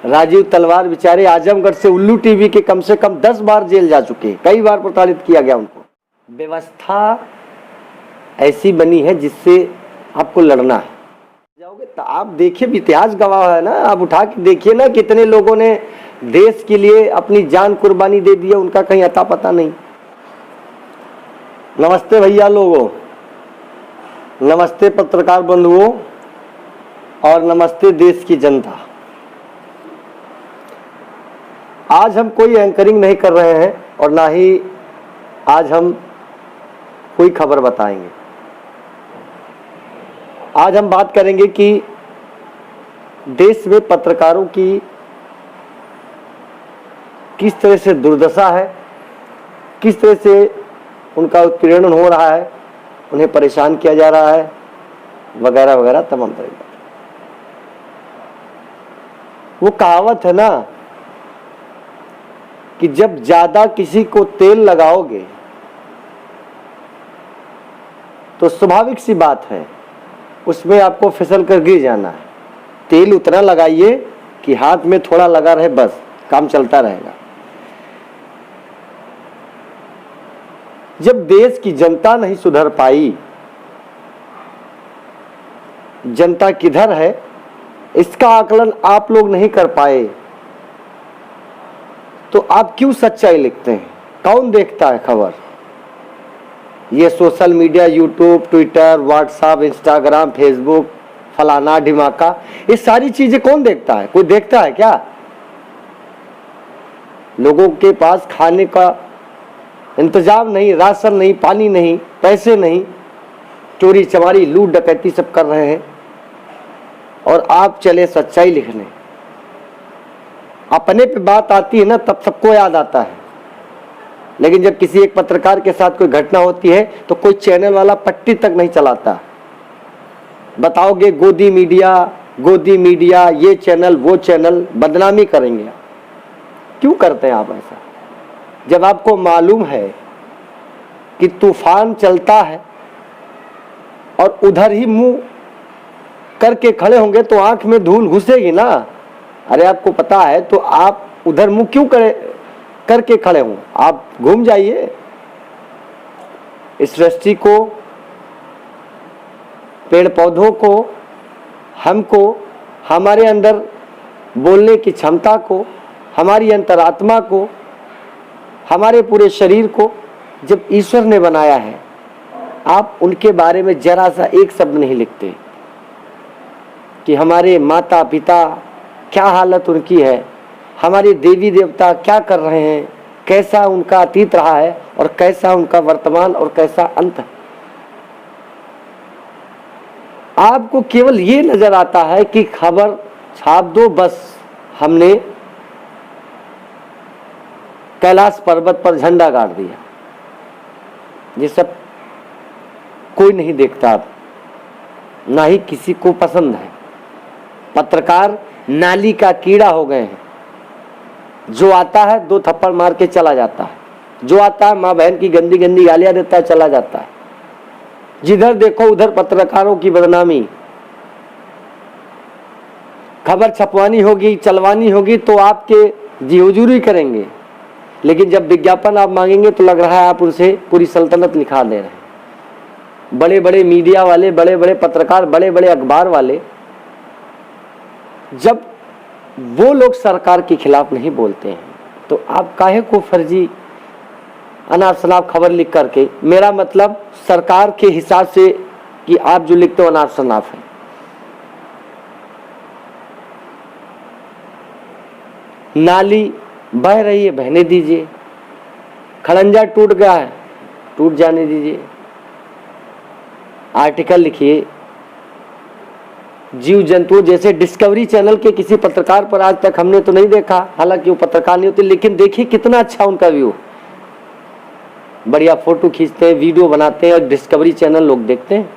राजीव तलवार बेचारे आजमगढ़ से उल्लू टीवी के कम से कम 10 बार जेल जा चुके हैं, कई बार प्रताड़ित किया गया उनको। व्यवस्था ऐसी बनी है जिससे आपको लड़ना है। जाओगे तो आप देखिए, इतिहास गवाह है ना, आप उठा के देखिए ना, कितने लोगों ने देश के लिए अपनी जान कुर्बानी दे दी है, उनका कहीं अता पता नहीं। नमस्ते भैया लोगों, नमस्ते पत्रकार बंधुओं और नमस्ते देश की जनता। आज हम कोई एंकरिंग नहीं कर रहे हैं और ना ही आज हम कोई खबर बताएंगे। आज हम बात करेंगे कि देश में पत्रकारों की किस तरह से दुर्दशा है, किस तरह से उनका उत्पीड़न हो रहा है, उन्हें परेशान किया जा रहा है, वगैरह वगैरह तमाम तरह की। वो कहावत है ना कि जब ज्यादा किसी को तेल लगाओगे तो स्वाभाविक सी बात है उसमें आपको फिसल कर गिर जाना है। तेल उतना लगाइए कि हाथ में थोड़ा लगा रहे, बस काम चलता रहेगा। जब देश की जनता नहीं सुधर पाई, जनता किधर है इसका आकलन आप लोग नहीं कर पाए, तो आप क्यों सच्चाई लिखते हैं? कौन देखता है खबर? ये social media, YouTube, Twitter, WhatsApp, Instagram, Facebook, फलाना ढिमाका, ये सारी चीजें कौन देखता है? कोई देखता है क्या? लोगों के पास खाने का इंतजाम नहीं, राशन नहीं, पानी नहीं, पैसे नहीं, चोरी चमारी, लूट डकैती सब कर रहे हैं और आप चले सच्चाई लिखने। अपने पे बात आती है ना तब सबको याद आता है, लेकिन जब किसी एक पत्रकार के साथ कोई घटना होती है तो कोई चैनल वाला पट्टी तक नहीं चलाता। बताओगे गोदी मीडिया, ये चैनल वो चैनल, बदनामी करेंगे। क्यों करते हैं आप ऐसा? जब आपको मालूम है कि तूफान चलता है और उधर ही मुंह करके खड़े होंगे तो आंख में धूल घुसेगी ना। अरे आपको पता है तो आप उधर मुंह क्यों करके खड़े हों? आप घूम जाइए। इस सृष्टि को, पेड़ पौधों को, हमको, हमारे अंदर बोलने की क्षमता को, हमारी अंतरात्मा को, हमारे पूरे शरीर को जब ईश्वर ने बनाया है, आप उनके बारे में जरा सा एक शब्द नहीं लिखते कि हमारे माता पिता क्या हालत उनकी है, हमारे देवी देवता क्या कर रहे हैं, कैसा उनका अतीत रहा है और कैसा उनका वर्तमान और कैसा अंत है। आपको केवल ये नजर आता है कि खबर छाप दो, बस हमने कैलाश पर्वत पर झंडा गाड़ दिया। ये सब कोई नहीं देखता, ना ही किसी को पसंद है। पत्रकार नाली का कीड़ा हो गए हैं। जो आता है 2 थप्पड़ मार के चला जाता है, जो आता है माँ बहन की गंदी गंदी गालियां देता है, चला जाता है। जिधर देखो उधर पत्रकारों की बदनामी। खबर छपवानी होगी, चलवानी होगी तो आपके जी हुजूरी करेंगे, लेकिन जब विज्ञापन आप मांगेंगे तो लग रहा है आप उनसे पूरी सल्तनत लिखा दे रहे हैं। बड़े बड़े मीडिया वाले, बड़े बड़े पत्रकार, बड़े बड़े अखबार वाले, जब वो लोग सरकार के खिलाफ नहीं बोलते हैं तो आप काहे को फर्जी अनाप शनाप खबर लिख करके, मेरा मतलब सरकार के हिसाब से कि आप जो लिखते हो अनाप शनाप है। नाली बह रही है, बहने दीजिए। खड़ंजा टूट गया है, टूट जाने दीजिए। आर्टिकल लिखिए। जीव जंतुओं जैसे डिस्कवरी चैनल के किसी पत्रकार पर आज तक हमने तो नहीं देखा, हालांकि वो पत्रकार नहीं होते, लेकिन देखिए कितना अच्छा उनका व्यू। बढ़िया फोटो खींचते हैं, वीडियो बनाते हैं और डिस्कवरी चैनल लोग देखते हैं,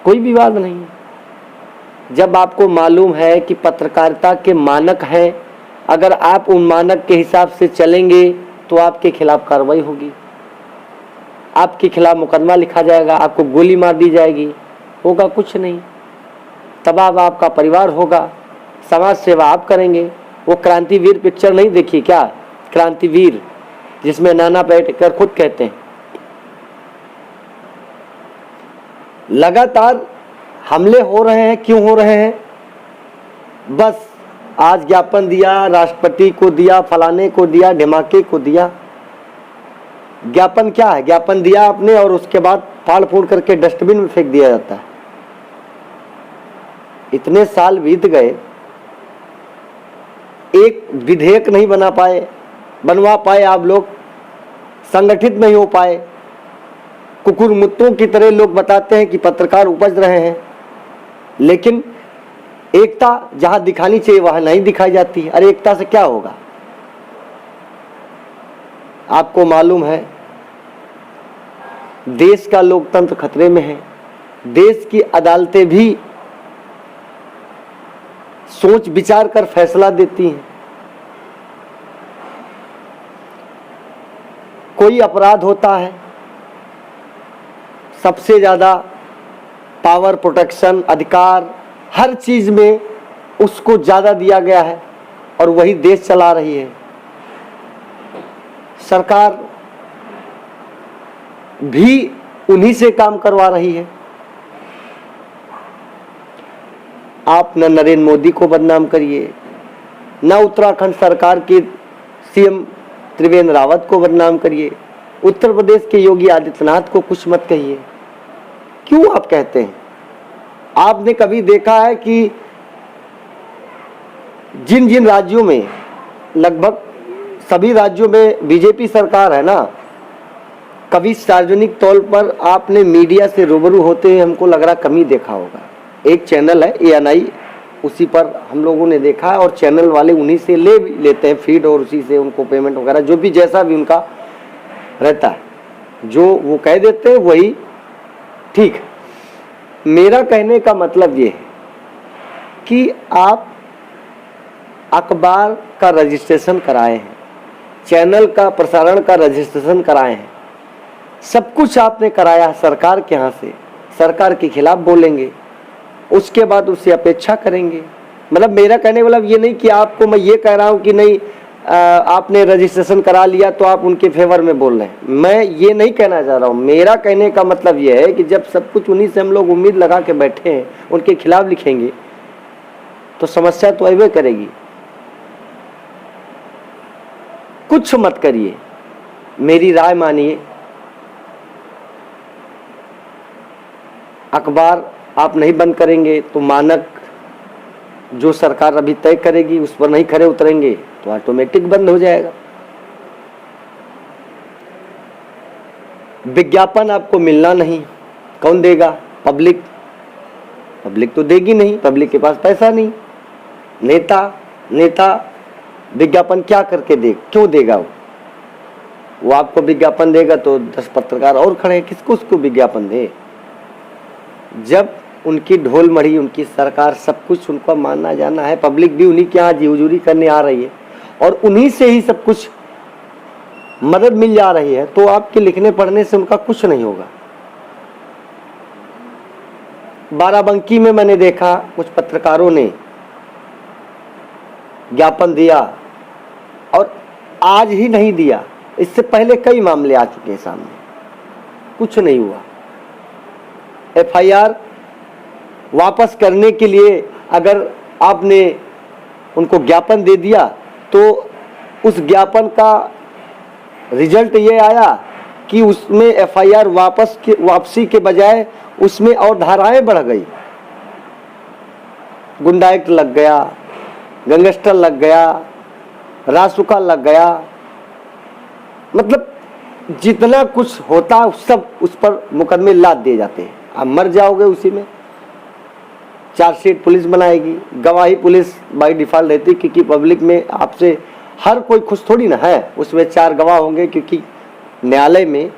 कोई विवाद नहीं है। जब आपको मालूम है कि पत्रकारिता के मानक हैं, अगर आप उन मानक के हिसाब से चलेंगे तो आपके खिलाफ कार्रवाई होगी, आपके खिलाफ मुकदमा लिखा जाएगा, आपको गोली मार दी जाएगी, होगा कुछ नहीं। तबाह आपका परिवार होगा, समाज सेवा आप करेंगे। वो क्रांतिवीर पिक्चर नहीं देखी क्या, क्रांतिवीर, जिसमें नाना पाटेकर खुद कहते हैं लगातार हमले हो रहे हैं, क्यों हो रहे हैं? बस आज ज्ञापन दिया, राष्ट्रपति को दिया, फलाने को दिया, ढिमाके को दिया। ज्ञापन क्या है? ज्ञापन दिया आपने और उसके बाद फाड़ फूड़ करके डस्टबिन में फेंक दिया जाता है। इतने साल बीत गए, एक विधेयक नहीं बनवा पाए आप लोग, संगठित नहीं हो पाए। कुकुर मुत्तों की तरह लोग बताते हैं कि पत्रकार उपज रहे हैं, लेकिन एकता जहां दिखानी चाहिए वहां नहीं दिखाई जाती है। अरे एकता से क्या होगा? आपको मालूम है देश का लोकतंत्र खतरे में है। देश की अदालतें भी सोच विचार कर फैसला देती हैं। कोई अपराध होता है, सबसे ज्यादा पावर, प्रोटेक्शन, अधिकार हर चीज में उसको ज्यादा दिया गया है और वही देश चला रही है। सरकार भी उन्हीं से काम करवा रही है। आप न नरेंद्र मोदी को बदनाम करिए, न उत्तराखंड सरकार के सीएम त्रिवेंद्र रावत को बदनाम करिए, उत्तर प्रदेश के योगी आदित्यनाथ को कुछ मत कहिए। क्यों आप कहते हैं? आपने कभी देखा है कि जिन जिन राज्यों में, लगभग सभी राज्यों में बीजेपी सरकार है ना, कभी सार्वजनिक तौर पर आपने मीडिया से रूबरू होते हुए हमको लग रहा कमी देखा होगा। एक चैनल है ANI, उसी पर हम लोगों ने देखा है और चैनल वाले उन्हीं से लेते हैं फीड और उसी से उनको पेमेंट वगैरह जो भी जैसा भी उनका रहता है, जो वो कह देते हैं वही ठीक है। मेरा कहने का मतलब ये है कि आप अखबार का रजिस्ट्रेशन कराए हैं, चैनल का प्रसारण का रजिस्ट्रेशन कराए हैं, सब कुछ आपने कराया सरकार के यहाँ से। सरकार के खिलाफ बोलेंगे, उसके बाद उससे अपेक्षा करेंगे। मतलब मेरा कहने का मतलब ये नहीं कि आपको मैं ये कह रहा हूँ कि नहीं आपने रजिस्ट्रेशन करा लिया तो आप उनके फेवर में बोल रहे हैं, मैं ये नहीं कहना चाह रहा हूँ। मेरा कहने का मतलब ये है कि जब सब कुछ उन्हीं से हम लोग उम्मीद लगा के बैठे हैं, उनके खिलाफ लिखेंगे तो समस्या तो अबे करेगी। कुछ मत करिए, मेरी राय मानिए। अखबार आप नहीं बंद करेंगे तो मानक जो सरकार अभी तय करेगी उस पर नहीं खरे उतरेंगे तो ऑटोमेटिक बंद हो जाएगा। विज्ञापन आपको मिलना नहीं, कौन देगा? पब्लिक तो देगी नहीं, पब्लिक के पास पैसा नहीं। नेता विज्ञापन क्या करके दे, क्यों देगा? वो आपको विज्ञापन देगा तो 10 पत्रकार और खड़े, किसको उसको विज्ञापन दे? जब उनकी ढोल मढ़ी, उनकी सरकार, सब कुछ उनको मानना जाना है, पब्लिक भी उन्हीं के यहाँ जी हुजूरी करने आ रही है और उन्हीं से ही सब कुछ मदद मिल जा रही है, तो आपके लिखने पढ़ने से उनका कुछ नहीं होगा। बाराबंकी में मैंने देखा कुछ पत्रकारों ने ज्ञापन दिया और आज ही नहीं दिया, इससे पहले कई मामले आ चुके हैं सामने, कुछ नहीं हुआ। FIR वापस करने के लिए अगर आपने उनको ज्ञापन दे दिया तो उस ज्ञापन का रिजल्ट ये आया कि उसमें FIR वापसी के बजाय उसमें और धाराएं बढ़ गई। गुंडा एक्ट लग गया, गैंगस्टर लग गया, रासुका लग गया, मतलब जितना कुछ होता सब उस पर मुकदमे लाद दिए जाते हैं। आप मर जाओगे उसी में। चार्जशीट पुलिस बनाएगी, गवाही पुलिस बाय डिफॉल्ट रहती, क्योंकि पब्लिक में आपसे हर कोई खुश थोड़ी ना है। उसमें 4 गवाह होंगे, क्योंकि न्यायालय में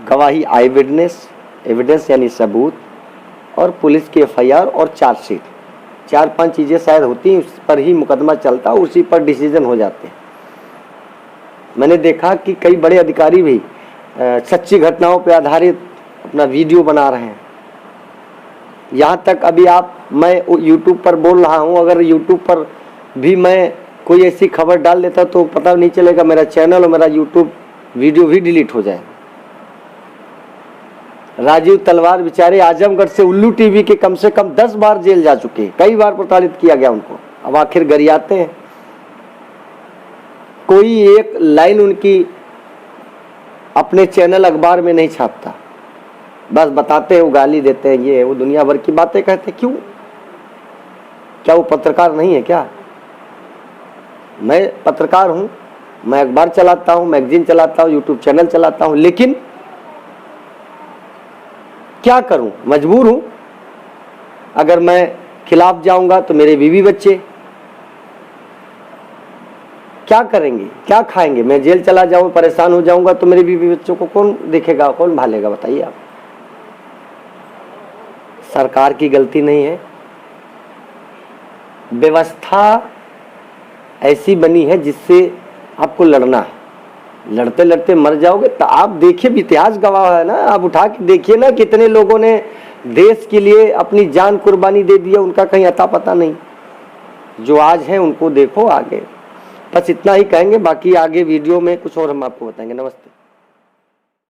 गवाही आई विटनेस, एविडेंस यानी सबूत, और पुलिस की FIR और चार्जशीट, 4-5 चीज़ें शायद होती हैं, उस पर ही मुकदमा चलता, उसी पर डिसीजन हो जाते हैं। मैंने देखा कि कई बड़े अधिकारी भी सच्ची घटनाओं पर आधारित अपना वीडियो बना रहे हैं। यहाँ तक अभी आप मैं यूट्यूब पर बोल रहा हूँ, अगर यूट्यूब पर भी मैं कोई ऐसी खबर डाल देता तो पता नहीं चलेगा, मेरा चैनल और मेरा यूट्यूब वीडियो भी डिलीट हो जाए। राजीव तलवार बेचारे आजमगढ़ से उल्लू टीवी के कम से कम 10 बार जेल जा चुके हैं, कई बार प्रताड़ित किया गया उनको। अब आखिर गरियाते हैं, कोई एक लाइन उनकी अपने चैनल अखबार में नहीं छापता, बस बताते हैं, वो गाली देते हैं, ये वो दुनिया भर की बातें कहते हैं। क्यों? क्या वो पत्रकार नहीं है क्या? मैं पत्रकार हूं, मैं अखबार चलाता हूं, मैगजीन चलाता हूं, यूट्यूब चैनल चलाता हूं, लेकिन क्या करूं, मजबूर हूं। अगर मैं खिलाफ जाऊंगा तो मेरे बीवी बच्चे क्या करेंगे, क्या खाएंगे? मैं जेल चला जाऊं, परेशान हो जाऊंगा तो मेरे बीवी बच्चों को कौन देखेगा, कौन भालेगा? बताइए आप। सरकार की गलती नहीं है, व्यवस्था ऐसी बनी है जिससे आपको लड़ना है। लड़ते लड़ते मर जाओगे तो आप देखिए, इतिहास गवाह है ना, आप उठा के देखिए ना, कितने लोगों ने देश के लिए अपनी जान कुर्बानी दे दिया, उनका कहीं अता पता नहीं। जो आज है उनको देखो आगे। बस इतना ही कहेंगे, बाकी आगे वीडियो में कुछ और हम आपको बताएंगे। नमस्ते।